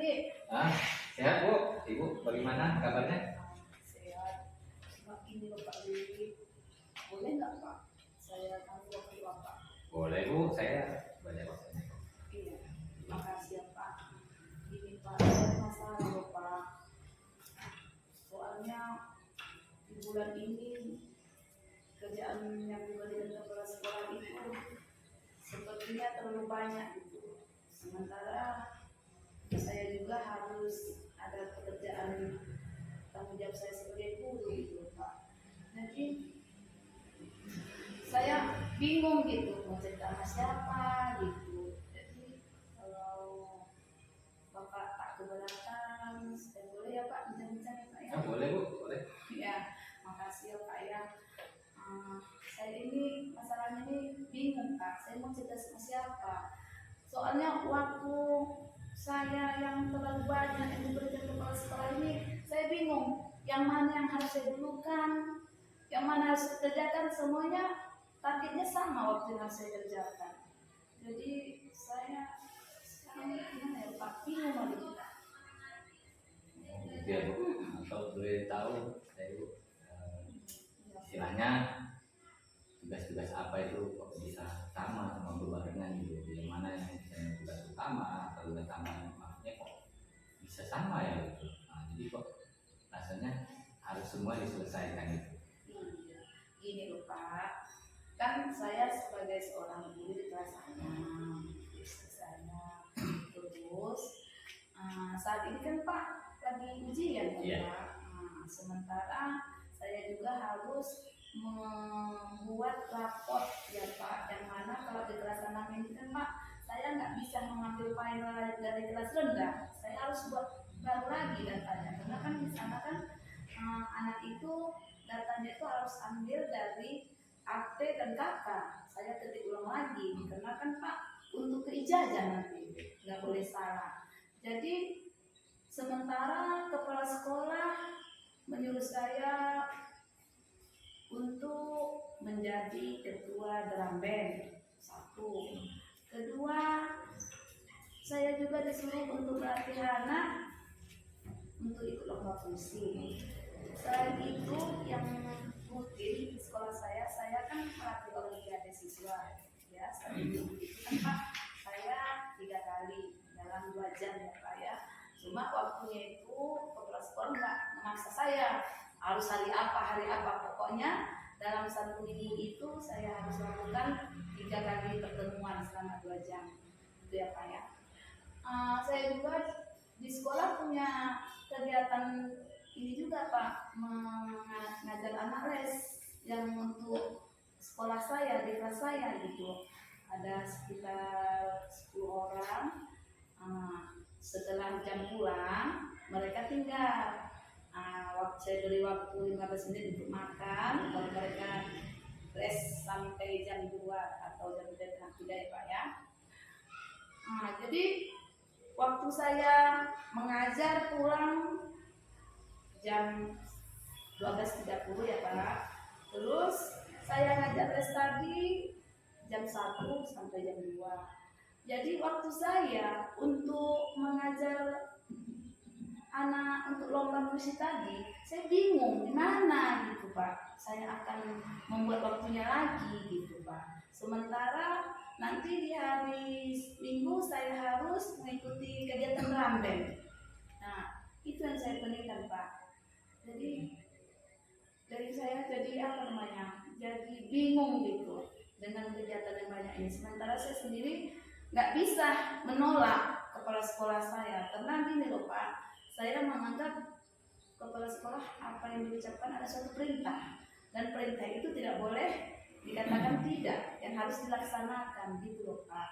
pagi. Sehat Bu, Ibu bagaimana kabarnya? Sehat. Cuma ini Bapak Willy, boleh nggak Pak? Saya tanya waktu Bapak. Boleh Bu, saya banyak waktunya. Iya, terima kasih ya Pak. Ini Pak, saya masalah loh Pak. Soalnya di bulan ini kerjaan yang diberikan kepala sekolah itu sepertinya terlalu banyak gitu. Sementara saya juga harus ada pekerjaan tanggung jawab saya sebagai guru gitu Pak. Jadi saya bingung gitu mau cerita sama siapa gitu. Jadi kalau Bapak tak keberatan, saya boleh ya Pak bincang-bincang ya Pak ya? Boleh Bu, boleh. Ya, makasih ya Pak ya. Saya ini masalahnya ini bingung Pak. Saya mau cerita sama siapa? Soalnya waktu saya yang terlalu banyak yang diberikan kepala sekolah ini, saya bingung yang mana yang harus saya dulukan, yang mana harus saya kerjakan. Semuanya targetnya sama waktu yang harus saya kerjakan. Jadi saya sekarang gimana ya Pak, bingung lagi kita. Gitu ya Bu, atau boleh tahu saya Bu, istilahnya tugas-tugas apa itu kok bisa sama berbarengan gitu, yang mana yang misalnya tugas utama atau tugas tambahan, maksudnya kok bisa sama ya gitu. Nah, jadi kok rasanya harus semua diselesaikan gitu. Iya, gini loh Pak, kan saya sebagai seorang guru di kelas saya, terus saat ini kan Pak lagi ujian kan Iya. Pak. Sementara saya juga harus membuat raport ya Pak, yang mana kalau di kelas 6 ini kan Pak, saya nggak bisa mengambil file dari kelas rendah, saya harus buat baru lagi datanya, karena kan di sana kan anak itu datanya itu harus ambil dari AT dan kakak, saya ketik ulang lagi, karena kan Pak untuk keijazah nanti nggak boleh salah. Jadi sementara kepala sekolah menyuruh saya untuk menjadi ketua drum band, satu. Kedua, saya juga disuruh untuk melatih anak untuk ikut lomba puisi. Selain itu, yang rutin di sekolah saya kan melatih olimpiade siswa. Ya, selain itu kan Pak, saya 3 kali dalam 2 jam ya Pak ya. Cuma waktunya itu kepala sekolah nggak memaksa saya harus hari apa, pokoknya dalam 1 minggu itu saya harus lakukan 3 kali pertemuan selama 2 jam itu ya Pak ya. Saya juga di sekolah punya kegiatan ini juga Pak, mengajar anak les yang untuk sekolah saya, di kelas saya gitu, ada sekitar 10 orang. Setelah jam pulang mereka tinggal. Waktu saya beri waktu 15 menit untuk makan, kalau mereka rest sampai jam 2 atau jam 3 ya Pak ya. Jadi waktu saya mengajar pulang jam 12.30 ya Pak. Terus saya ngajar les tadi jam 1 sampai jam 2. Jadi waktu saya untuk mengajar anak untuk lomba puisi tadi, saya bingung gimana gitu Pak. Saya akan membuat waktunya lagi gitu Pak. Sementara nanti di hari Minggu saya harus mengikuti kegiatan drum band. Nah, itu yang saya peningkan Pak. Jadi dari saya jadi jadi bingung gitu dengan kegiatan yang banyak ini. Sementara saya sendiri nggak bisa menolak kepala sekolah saya, karena gini loh Pak, saya menganggap kepala sekolah apa yang diucapkan ada suatu perintah, dan perintah itu tidak boleh dikatakan tidak, yang harus dilaksanakan gitu loh Pak.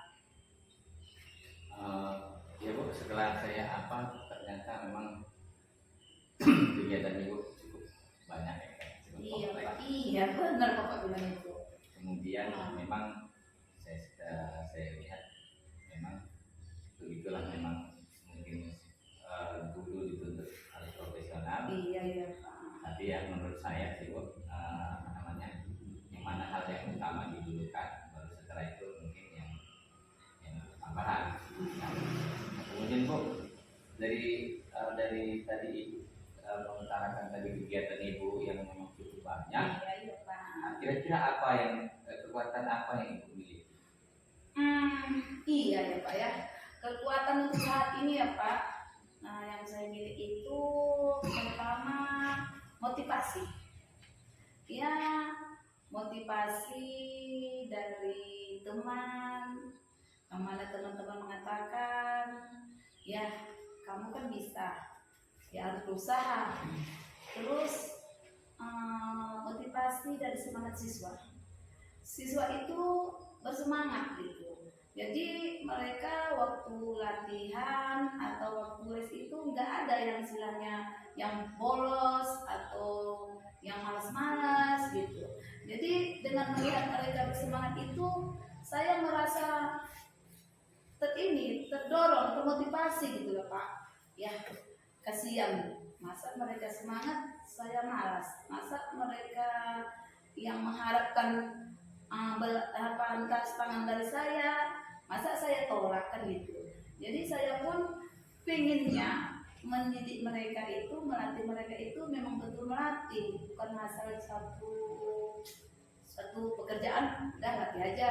Ya Bu, setelah saya ternyata memang kegiatan Ibu cukup banyak ya, cukup Iya kompleks. Pak, iya benar Bapak bilang itu. Kemudian memang saya lihat memang begitulah, memang mungkin dulu dituntut harus profesional. Iya Pak. Tapi yang menurut saya sih Bu, yang mana hal yang utama didulukan, baru setelah itu mungkin yang tambahan. Nah, kemudian Bu, dari tadi Ibu mengutarakan tadi kegiatan Ibu yang memang cukup banyak. Iya, iya Pak. Nah, kira-kira apa yang kekuatan apa yang Ibu miliki? Iya ya Pak ya. Kekuatan untuk saat ini ya Pak. Nah, yang saya miliki itu pertama motivasi. Ya, motivasi dari teman. Kemana teman-teman mengatakan, ya kamu kan bisa, ya harus berusaha. Terus motivasi dari semangat siswa. Siswa itu bersemangat gitu. Jadi mereka waktu latihan atau waktu les itu nggak ada yang istilahnya yang bolos atau yang malas-malas gitu. Jadi dengan melihat mereka bersemangat itu, saya merasa terdorong, termotivasi gitu ya Pak. Ya kasihan, masa mereka semangat, saya malas. Masa mereka yang mengharapkan atas tangan dari saya, masa saya tolak kan gitu. Jadi saya pun pinginnya mendidik mereka itu, melatih mereka itu memang betul melatih, bukan masalah satu pekerjaan, udah latih aja.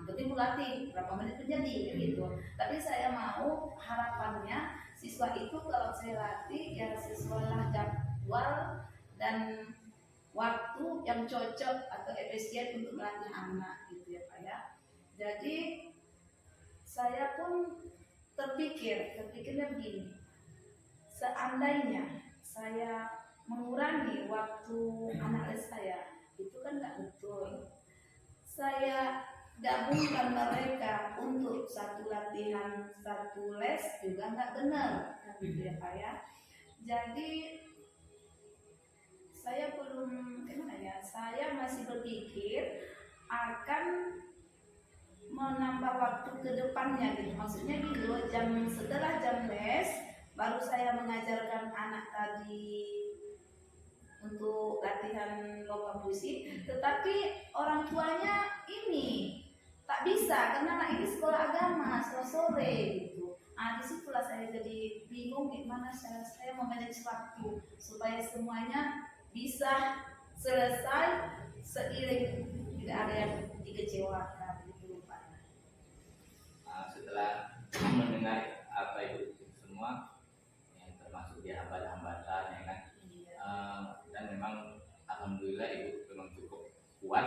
Penting melatih berapa menit menjadi gitu. Tapi saya mau harapannya siswa itu kalau saya latih ya sesuailah jadwal dan waktu yang cocok atau efisien untuk melatih anak gitu ya Pak ya. Jadi saya pun terpikirnya begini, seandainya saya mengurangi waktu anak les saya, itu kan nggak betul. Saya gabungkan mereka untuk satu latihan, satu les juga nggak benar, gitu ya Pak ya. Jadi saya belum saya masih berpikir akan menambah waktu ke depannya gitu. Maksudnya gitu, setelah jam les baru saya mengajarkan anak tadi untuk latihan lomba puisi, tetapi orang tuanya ini tak bisa karena anak ini sekolah agama sore gitu. Disitulah saya jadi bingung gimana saya memanage waktu supaya semuanya bisa selesai seiring, tidak ada yang dikecewakan gitu Pak. Setelah mendengar apa itu semua yang termasuk di hambatan-hambatan ya kan, dan memang alhamdulillah Ibu memang cukup kuat,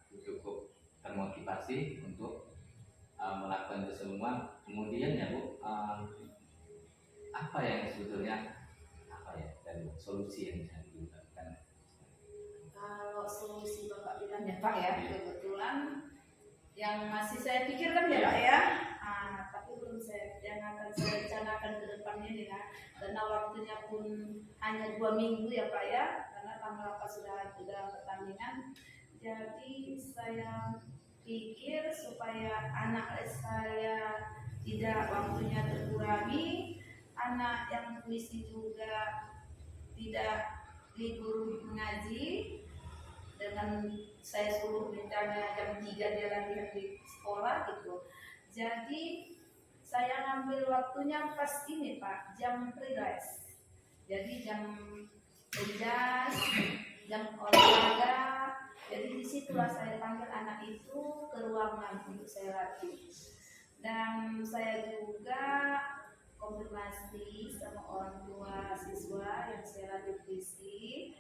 cukup termotivasi untuk melakukan itu semua. Kemudian ya Bu, apa yang sebetulnya dan solusi yang bisa dilakukan? Kalau solusi Bapak bilang ya Pak ya, kebetulan yang masih saya pikirkan ya Pak ya, tapi belum yang akan saya rencanakan ke depannya nih kan, karena waktunya pun hanya 2 minggu ya Pak ya, karena tanggal apa sudah pertandingan. Jadi saya pikir supaya anak saya tidak waktunya terkurangi, anak yang puisi juga tidak libur mengaji, dengan saya suruh misalnya jam 3 dia latihan di sekolah gitu. Jadi saya ngambil waktunya pas ini Pak, jam relax. Jadi jam penjas, jam olahraga. Jadi disitulah saya panggil anak itu ke ruangan untuk saya latih. Dan saya juga konfirmasi sama orang tua siswa yang saya latih puisi,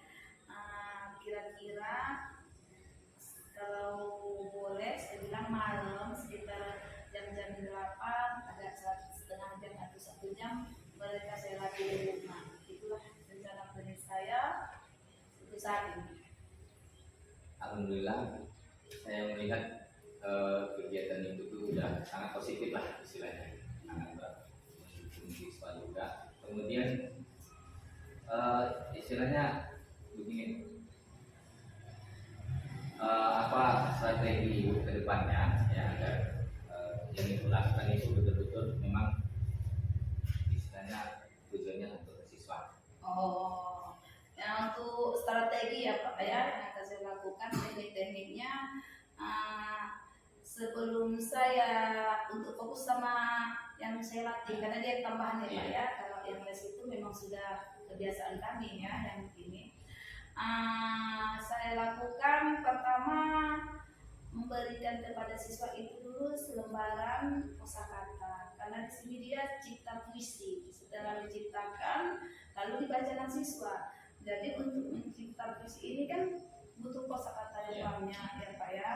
kira-kira kalau boleh saya bilang malam sekitar jam-jam 8 agak 1,5 jam atau 1 jam mereka saya latih di rumah. Itulah rencana planning saya untuk saat ini. Alhamdulillah saya melihat kegiatan itu tuh sudah sangat positif lah istilahnya, sangat mendukung siswa juga. Kemudian istilahnya begini, apa strategi ke depannya ya agar yang dilakukan itu betul-betul memang istilahnya tujuannya untuk siswa. Yang untuk strategi ya Pak ya yang akan saya lakukan, teknik-tekniknya sebelum saya untuk fokus sama yang saya latih karena dia tambahan ya Pak ya. Kalau yang les itu memang sudah kebiasaan kami ya yang ini. Saya lakukan pertama memberikan kepada siswa itu dulu selembaran kosakata karena di sini dia cipta puisi setelah diciptakan lalu dibacakan siswa. Jadi untuk mencipta puisi ini kan butuh kosakata yang banyak ya Pak ya,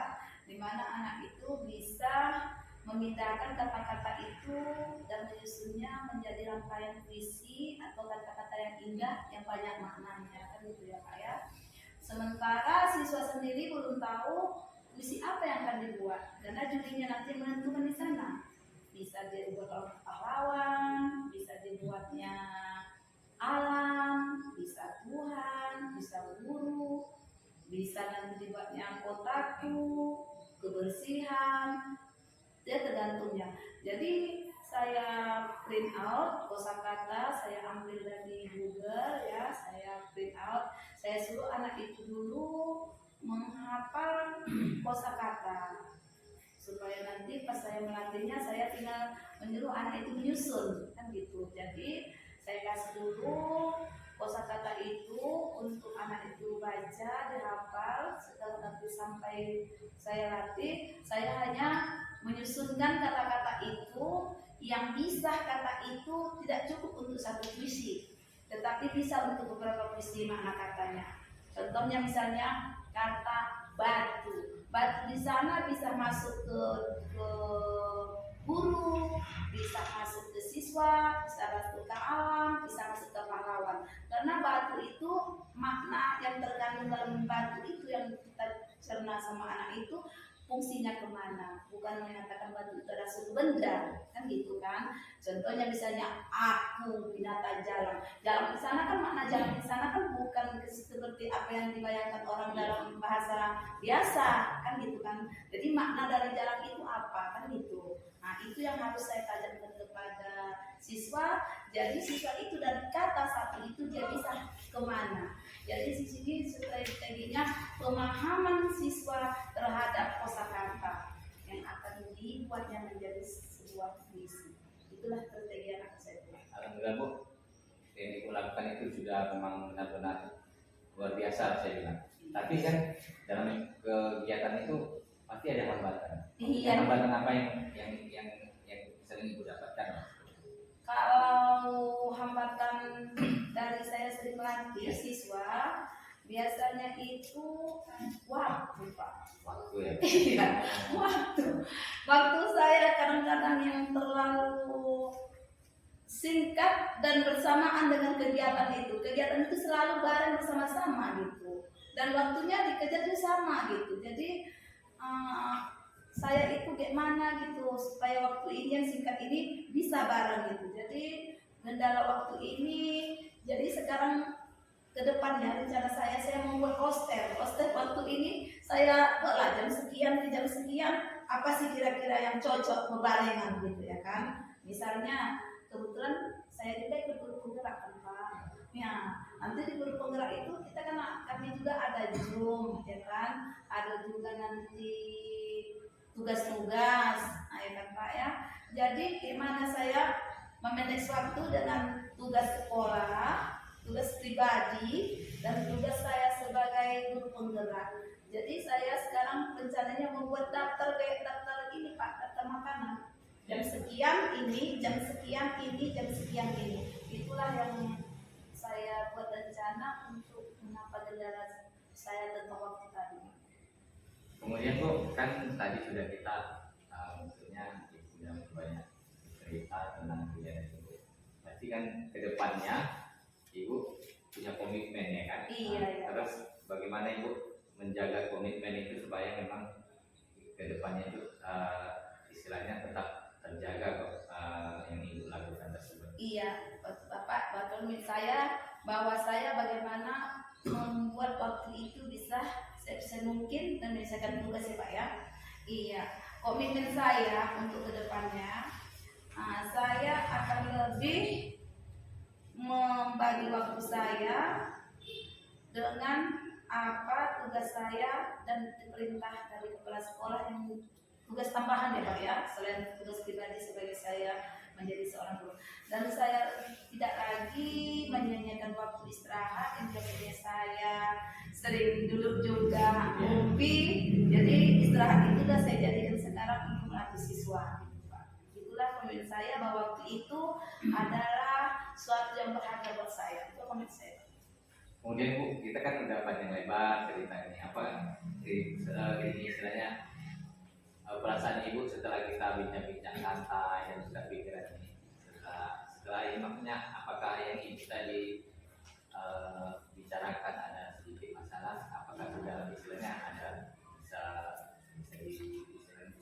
dimana anak itu bisa memindahkan kata-kata itu dan menyusunnya menjadi rangkaian puisi atau kata-kata yang indah yang banyak maknanya kan gitu ya Pak ya. Sementara siswa sendiri belum tahu puisi apa yang akan dibuat karena jurinya nanti menentukan di sana. Bisa dibuat oleh pahlawan, bisa dibuatnya alam, bisa Tuhan, bisa guru, bisa nanti dibuatnya kotaku, kebersihan, ya tergantungnya. Jadi saya print out kosakata, saya ambil dari Google ya, saya print out, saya suruh anak itu dulu menghafal kosakata supaya nanti pas saya melatihnya saya tinggal menyuruh anak itu menyusun kan gitu. Jadi saya kasih dulu kosakata itu untuk anak itu baca, dihafal. Setelah nanti sampai saya latih, saya hanya menyusunkan kata-kata itu yang bisa kata itu tidak cukup untuk satu puisi, tetapi bisa untuk beberapa puisi makna katanya. Contohnya misalnya kata batu, batu di sana bisa masuk ke guru, bisa masuk ke siswa, bisa masuk ke alam, bisa masuk ke pahlawan. Karena batu itu makna yang terkandung dalam batu itu yang kita cerna sama anak itu fungsinya kemana, bukan mengatakan batu itu adalah suatu benda kan gitu kan. Contohnya misalnya aku binatang jalan, jalan di sana kan makna jalan di sana kan bukan seperti apa yang dibayangkan orang dalam bahasa biasa kan gitu kan. Jadi makna dari jalan itu apa kan gitu. Nah itu yang harus saya tajamkan kepada siswa. Jadi siswa itu dari kata satu itu dia bisa kemana. Jadi di sini strateginya pemahaman siswa terhadap kosakata yang akan dibuatnya menjadi sebuah puisi. Itulah strategi yang akan saya buat. Alhamdulillah Bu, yang Ibu lakukan itu sudah memang benar-benar luar biasa saya bilang. Tapi kan dalam kegiatan itu pasti ada hambatan. Iya. Hambatan apa yang sering Ibu dapatkan? Kalau hambatan dari saya sering melatih siswa, biasanya itu waktu Pak. Waktu ya? Iya, waktu saya kadang-kadang yang terlalu singkat dan bersamaan dengan kegiatan itu. Kegiatan itu selalu bareng bersama-sama gitu. Dan waktunya dikejar juga sama gitu. Jadi saya itu gimana gitu supaya waktu ini yang singkat ini bisa bareng gitu. Jadi kendala waktu ini, jadi sekarang ke depannya rencana saya membuat roster waktu ini saya buatlah jam sekian ke jam sekian apa sih kira-kira yang cocok bebarengan gitu ya kan. Misalnya kebetulan saya juga ikut guru penggerak kan Pak. Ya, nanti di guru penggerak itu kita kan kami juga ada Zoom ya kan, ada juga nanti tugas-tugas, ya kan Pak ya. Jadi gimana saya memanage waktu dengan tugas sekolah, tugas pribadi, dan tugas saya sebagai guru penggerak. Jadi saya sekarang rencananya membuat daftar kayak daftar ini Pak, daftar makanan. Jam sekian ini, jam sekian ini, jam sekian ini. Itulah yang saya buat rencana untuk mengapa kendala saya tentang waktu tadi. Kemudian Bu, kan tadi sudah kita maksudnya sudah banyak cerita tentang kegiatan itu. Pasti kan kedepannya Ibu punya komitmen ya kan? Iya, iya. Terus bagaimana Ibu menjaga komitmen itu supaya memang kedepannya itu istilahnya tetap terjaga yang Ibu lakukan tersebut? Iya, Bapak komit saya bahwa saya bagaimana membuat waktu itu bisa sebisa mungkin dan menyelesaikan tugas ya Pak ya. Iya, komitmen saya untuk kedepannya saya akan lebih membagi waktu saya dengan apa tugas saya dan perintah dari kepala sekolah yang tugas tambahan ya Pak ya, selain tugas pribadi sebagai saya menjadi seorang guru. Dan saya tidak lagi menyia-nyiakan waktu istirahat, yang biasanya saya sering duduk juga ngopi. Jadi istirahat itu sudah saya jadikan sekarang untuk melatih siswa. Itulah komitmen saya, bahwa waktu itu adalah suatu yang berharga buat saya. Itu komitmen saya. Kemudian Bu, kita kan udah panjang lebar cerita ini apa ini istilahnya perasaan Ibu setelah kita bincang-bincang santai dan sudah pikiran ini setelah ini maksudnya apakah yang Ibu tadi bicarakan ada sedikit masalah, apakah sudah istilahnya ada bisa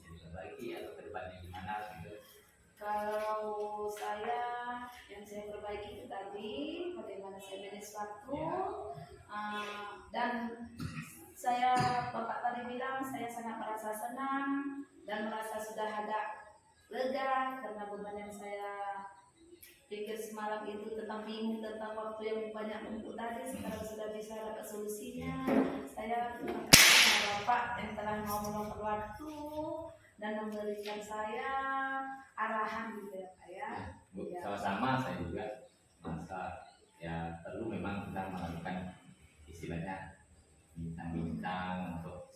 diperbaiki atau kedepannya gimana gitu? Kalau saya yang saya perbaiki itu tadi bagaimana saya manage waktu, dan saya Bapak tadi bilang saya sangat merasa senang dan merasa sudah agak lega karena beban yang saya pikir semalam itu tentang bingung tentang waktu yang banyak menumpuk tadi sekarang sudah bisa dapat solusinya. Saya terima kasih kepada Bapak yang telah mau meluangkan waktu dan memberikan saya arahan gitu ya Pak ya. Bu, sama-sama saya juga merasa ya perlu memang kita melakukan istilahnya bintang-bintang untuk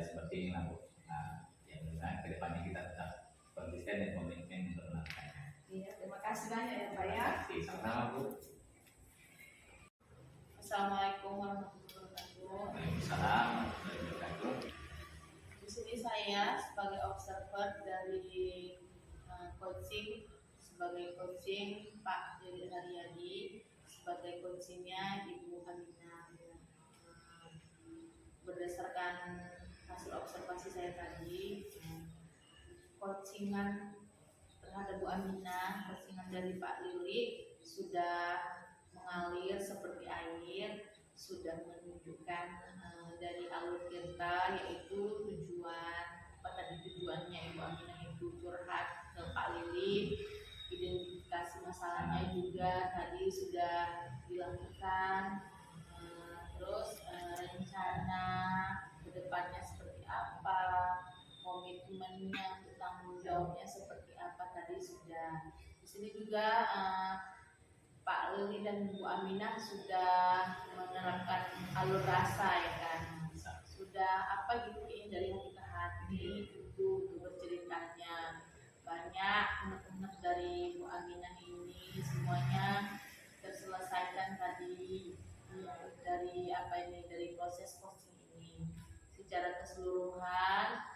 seperti ini lah Bu. Nah, ya mudah-mudahan kedepannya kita tetap konsisten dan komitmen untuk melakukannya. Iya, terima kasih banyak ya Pak ya. Terima kasih, sama-sama Bu. Assalamualaikum warahmatullahi wabarakatuh. Waalaikumsalam warahmatullahi wabarakatuh. Di sini saya sebagai observer dari coaching, sebagai coaching Pak Dedi Haryadi, sebagai coachingnya Ibu Aminah. Berdasarkan hasil observasi saya tadi, coachingan terhadap Bu Aminah, coachingan dari Pak Lili sudah mengalir seperti air, sudah menunjukkan dari alur kita, yaitu tujuannya Ibu Aminah itu curhat ke Pak Lili, identifikasi masalahnya juga tadi sudah dilakukan, terus rencana kedepannya seperti apa, komitmennya, tanggung jawabnya seperti apa tadi sudah. Di sini juga Pak Lili dan Bu Aminah sudah menerapkan alur rasa ya kan, sudah apa gitu ini dari hati ke hati itu berceritanya. Banyak unek-unek dari Bu Aminah ini semuanya terselesaikan tadi dari apa ini, dari proses coaching ini secara keseluruhan.